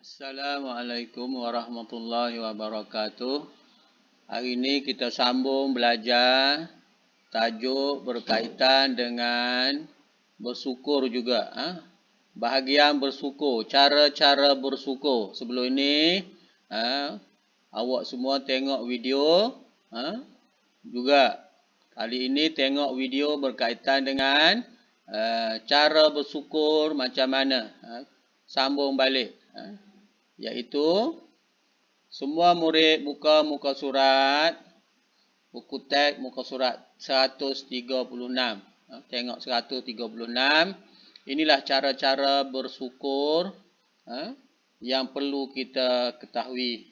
Assalamualaikum warahmatullahi wabarakatuh. Hari ini kita sambung belajar tajuk berkaitan dengan bersyukur juga. Bahagian bersyukur, cara-cara bersyukur. Sebelum ini, awak semua tengok video juga. Kali ini tengok video berkaitan dengan cara bersyukur macam mana. Sambung balik. Iaitu semua murid buka muka surat, buku teks muka surat 136. Tengok 136. Inilah cara-cara bersyukur yang perlu kita ketahui.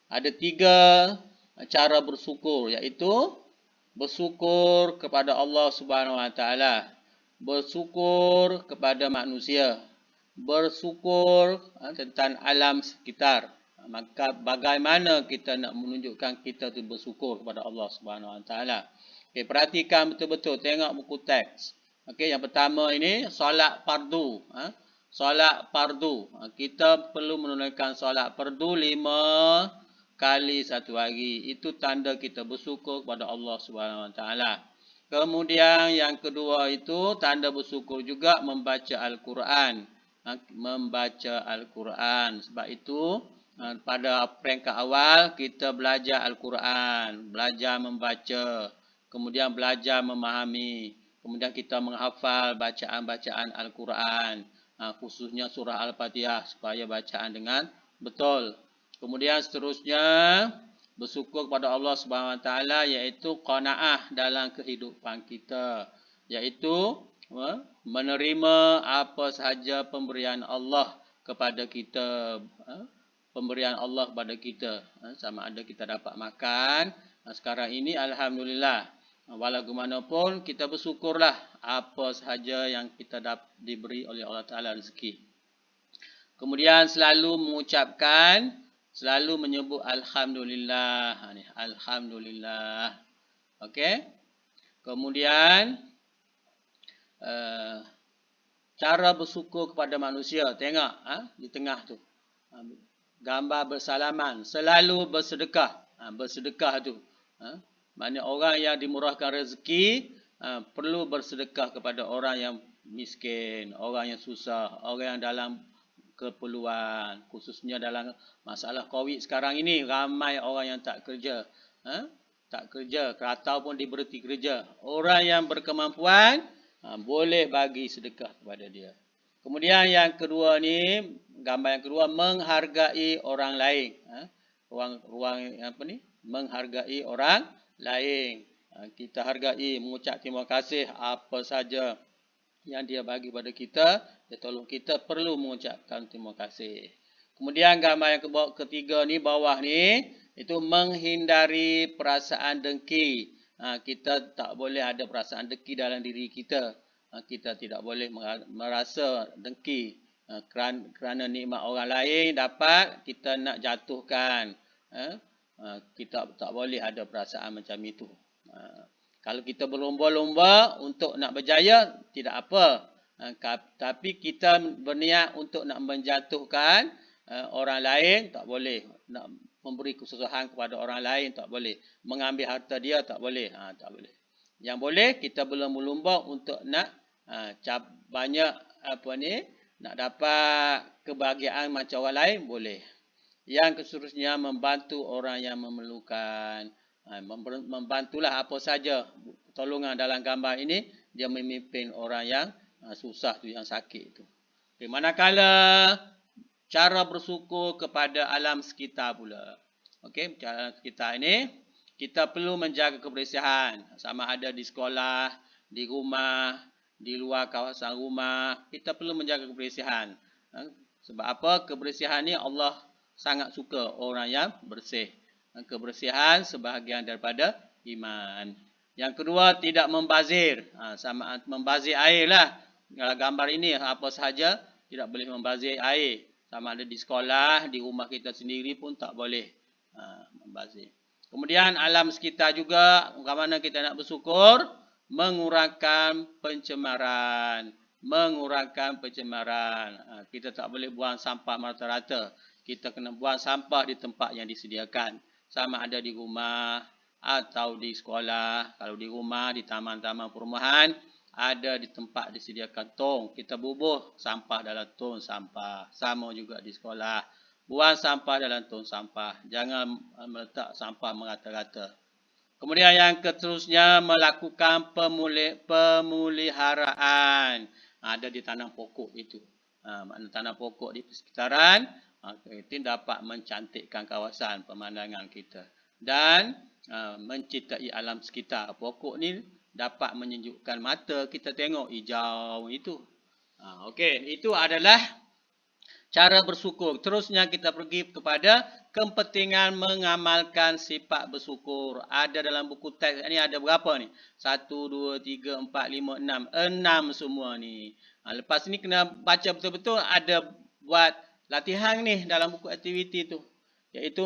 Ada 3 cara bersyukur, iaitu bersyukur kepada Allah Subhanahu Wa Taala, bersyukur kepada manusia, bersyukur tentang alam sekitar. Maka bagaimana kita nak menunjukkan kita tu bersyukur kepada Allah Subhanahu Wa Taala? Okey, perhatikan betul-betul, tengok buku teks. Okey, yang pertama ini solat fardu. Solat fardu. Kita perlu menunaikan solat fardu 5 kali satu hari. Itu tanda kita bersyukur kepada Allah Subhanahu Wa Taala. Kemudian yang kedua itu tanda bersyukur juga membaca Al-Quran. Membaca Al-Quran. Sebab itu pada peringkat awal kita belajar Al-Quran, belajar membaca, kemudian belajar memahami, kemudian kita menghafal bacaan-bacaan Al-Quran, khususnya surah Al-Fatihah supaya bacaan dengan betul. Kemudian seterusnya bersyukur kepada Allah Subhanahu Wa Taala iaitu qanaah dalam kehidupan kita, iaitu menerima apa sahaja pemberian Allah kepada kita. Pemberian Allah kepada kita. Sama ada kita dapat makan. Sekarang ini Alhamdulillah. Walaupun kita bersyukurlah apa sahaja yang kita diberi oleh Allah Ta'ala rezeki. Kemudian selalu mengucapkan, selalu menyebut Alhamdulillah. Alhamdulillah. Okey. Kemudian cara bersyukur kepada manusia. Tengok di tengah tu. Gambar bersalaman. Selalu bersedekah. Bersedekah tu. Maknanya orang yang dimurahkan rezeki perlu bersedekah kepada orang yang miskin, orang yang susah, orang yang dalam keperluan. Khususnya dalam masalah COVID sekarang ini, ramai orang yang tak kerja. Tak kerja, ataupun diberhenti kerja. Orang yang berkemampuan boleh bagi sedekah kepada dia. Kemudian yang kedua ni, gambar yang kedua, menghargai orang lain. Menghargai orang lain. Kita hargai, mengucap terima kasih apa saja yang dia bagi pada kita, dia tolong kita, perlu mengucapkan terima kasih. Kemudian gambar yang ketiga ni, bawah ni, itu menghindari perasaan dengki. Kita tak boleh ada perasaan dengki dalam diri kita. Kita tidak boleh merasa dengki kerana nikmat orang lain dapat, kita nak jatuhkan. Kita tak boleh ada perasaan macam itu. Kalau kita berlomba-lomba untuk nak berjaya, tidak apa. Tapi kita berniat untuk nak menjatuhkan orang lain, tak boleh. Nak memberi kesusahan kepada orang lain, tak boleh. Mengambil harta dia, tak boleh. Tak boleh. Yang boleh, kita berlomba-lomba untuk nak banyak nak dapat kebahagiaan macam orang lain, boleh. Yang seterusnya membantu orang yang memerlukan. Membantulah apa saja pertolongan dalam gambar ini, dia memimpin orang yang susah tu, yang sakit tu. Okay, manakala cara bersyukur kepada alam sekitar pula. Okey, cara sekitar ini kita perlu menjaga kebersihan, sama ada di sekolah, di rumah, di luar kawasan rumah, kita perlu menjaga kebersihan. Sebab apa? Kebersihan ni Allah sangat suka orang yang bersih. Kebersihan sebahagian daripada iman. Yang kedua, tidak membazir. Sama membazir air lah. Dalam gambar ini apa sahaja tidak boleh membazir air. Sama ada di sekolah, di rumah kita sendiri pun tak boleh membazir. Kemudian alam sekitar juga, bagaimana kita nak bersyukur? Mengurangkan pencemaran. Mengurangkan pencemaran. Kita tak boleh buang sampah merata-rata. kita kena buang sampah di tempat yang disediakan. Sama ada di rumah atau di sekolah. Kalau di rumah, di taman-taman perumahan, ada di tempat disediakan tong. Kita bubuh sampah dalam tong sampah. Sama juga di sekolah. Buang sampah dalam tong sampah. Jangan meletak sampah merata-rata. Kemudian yang seterusnya melakukan pemeliharaan. Ada di tanam pokok itu. Makna tanam pokok di sekitaran. Itu dapat mencantikkan kawasan pemandangan kita. Dan mencintai alam sekitar. Pokok ni dapat menyejukkan mata kita tengok hijau itu. Okey, itu adalah cara bersyukur. Terusnya kita pergi kepada kepentingan mengamalkan sifat bersyukur. Ada dalam buku teks ni ada berapa ni? 1, 2, 3, 4, 5, 6. 6 semua ni. Lepas ni kena baca betul-betul, ada buat latihan ni dalam buku aktiviti tu. Iaitu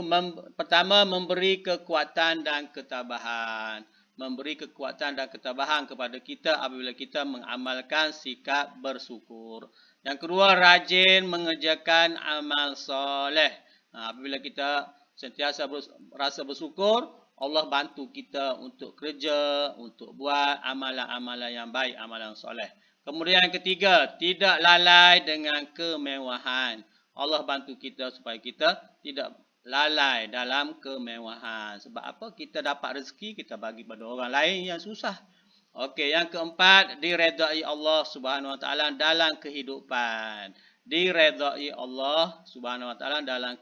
pertama memberi kekuatan dan ketabahan. Memberi kekuatan dan ketabahan kepada kita apabila kita mengamalkan sikap bersyukur. Yang kedua, rajin mengerjakan amal soleh. Apabila kita sentiasa rasa bersyukur, Allah bantu kita untuk kerja, untuk buat amalan-amalan yang baik, amalan soleh. Kemudian yang ketiga, tidak lalai dengan kemewahan. Allah bantu kita supaya kita tidak lalai dalam kemewahan. Sebab apa? Kita dapat rezeki, kita bagi pada orang lain yang susah. Okey, yang keempat, diredai Allah Subhanahu Wa Taala dalam kehidupan. Diredai Allah Subhanahu Wa Taala dalam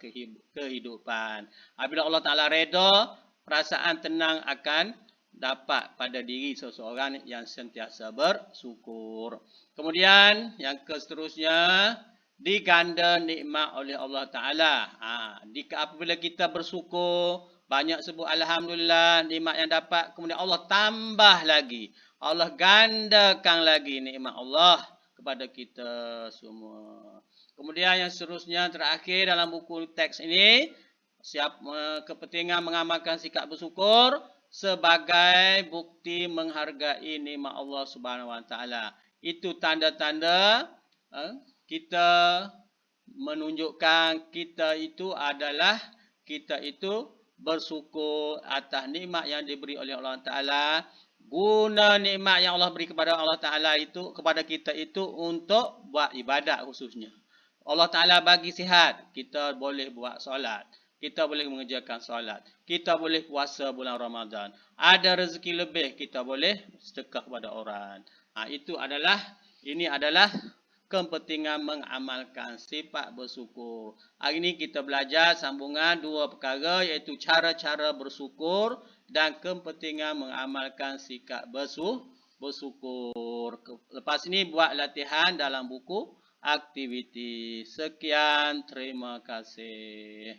kehidupan. Apabila Allah Taala reda, perasaan tenang akan dapat pada diri seseorang yang sentiasa bersyukur. Kemudian yang seterusnya, diganda nikmat oleh Allah Taala. Apabila kita bersyukur, banyak sebut alhamdulillah nikmat yang dapat, kemudian Allah tambah lagi. Allah gandakan lagi nikmat Allah kepada kita semua. Kemudian yang seterusnya terakhir dalam buku teks ini, kepentingan mengamalkan sikap bersyukur sebagai bukti menghargai nikmat Allah Subhanahu Wa Taala. Itu tanda-tanda kita menunjukkan kita itu bersyukur atas nikmat yang diberi oleh Allah Taala. Guna nikmat yang Allah beri kepada Allah Taala itu kepada kita itu untuk buat ibadat khususnya. Allah Taala bagi sihat, kita boleh buat solat. Kita boleh mengerjakan solat. Kita boleh puasa bulan Ramadan. Ada rezeki lebih, kita boleh sedekah kepada orang. Ini adalah kepentingan mengamalkan sifat bersyukur. Hari ini kita belajar sambungan dua perkara, iaitu cara-cara bersyukur dan kepentingan mengamalkan sikap bersyukur. Lepas ini buat latihan dalam buku aktiviti. Sekian, terima kasih.